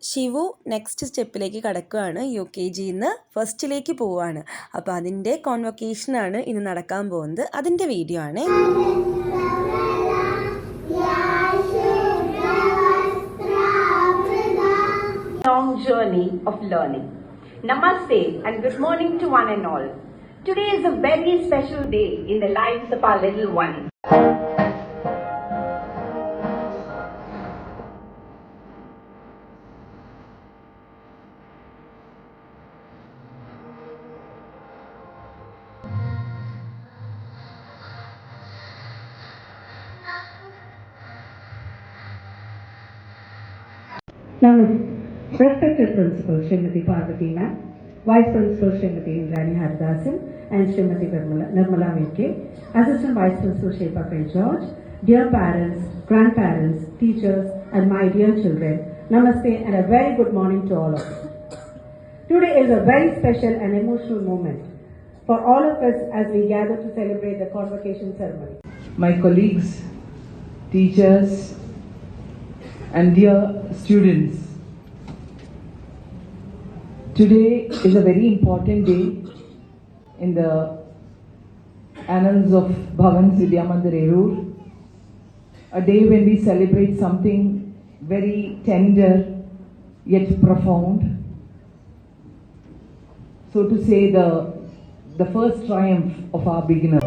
Shivu next സ്റ്റെപ്പിലേക്ക് കടക്കുകയാണ്. UKGന്ന് ഫസ്റ്റിലേക്ക് പോവുകയാണ്. അപ്പോൾ അതിൻ്റെ കോൺവൊക്കേഷനാണ് ഇന്ന് നടക്കാൻ പോകുന്നത്. അതിൻ്റെ വീഡിയോ ആണ്. Long journey of learning. Namaste and good morning to one and all. Today is a very special day in the lives of our little ones. Now, respected Principal Srimati Parvati Ma'am, Vice Principal Srimati Indrani Haridasan and Srimati Nirmala VK, Assistant Vice Principal Shepa K. George, dear parents, grandparents, teachers and my dear children, Namaste and a very good morning to all of you. Today is a very special and emotional moment for all of us as we gather to celebrate the convocation ceremony. My colleagues, teachers, and dear students, today is a very important day in the annals of Bhavans Vidya Mandir Erur, a day when we celebrate something very tender yet profound. So to say the first triumph of our beginner.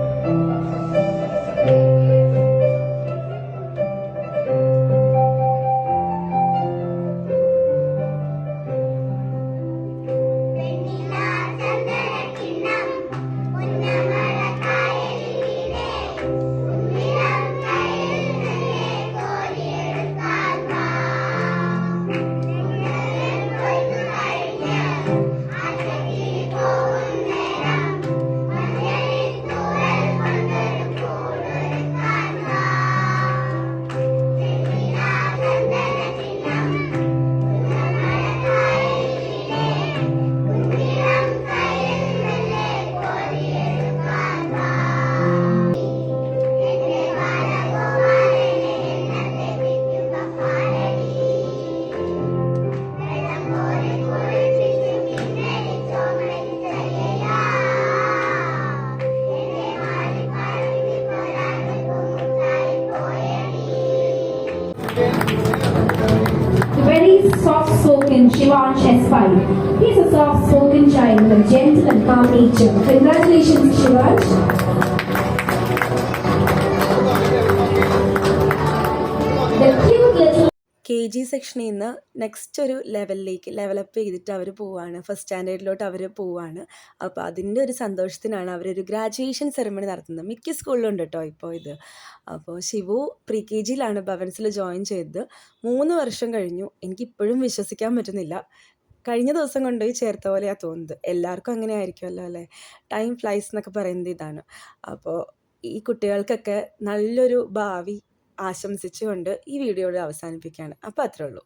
Very soft-spoken Shivansh S5. He's a soft-spoken child with a gentle and calm nature. Congratulations, Shivansh. The cute little KG സെക്ഷനിൽ നിന്ന് next ഒരു level up ചെയ്തിട്ട് അവർ പോവുകയാണ്. First സ്റ്റാൻഡേർഡിലോട്ട് അവർ പോവുകയാണ്. അപ്പോൾ അതിൻ്റെ ഒരു സന്തോഷത്തിനാണ് അവരൊരു ഗ്രാജുവേഷൻ സെറമണി നടത്തുന്നത്. മിക്ക സ്കൂളിലുണ്ട് കേട്ടോ ഇപ്പോൾ ഇത്. അപ്പോൾ ശിവു PKGയിലാണ് ഭവൻസിൽ ജോയിൻ ചെയ്തത്. 3 വർഷം കഴിഞ്ഞു. എനിക്കിപ്പോഴും വിശ്വസിക്കാൻ പറ്റുന്നില്ല. കഴിഞ്ഞ ദിവസം കൊണ്ടുപോയി ചേർത്ത പോലെയാണ് തോന്നുന്നത്. എല്ലാവർക്കും അങ്ങനെ ആയിരിക്കുമല്ലോ അല്ലേ. ടൈം ഫ്ലൈസ് എന്നൊക്കെ പറയുന്നത് ഇതാണ്. അപ്പോൾ ഈ കുട്ടികൾക്കൊക്കെ നല്ലൊരു ഭാവി ആശംസിച്ചുകൊണ്ട് ഈ വീഡിയോയുടെ അവസാനിപ്പിക്കുകയാണ്. അപ്പോൾ അത്രേ ഉള്ളൂ.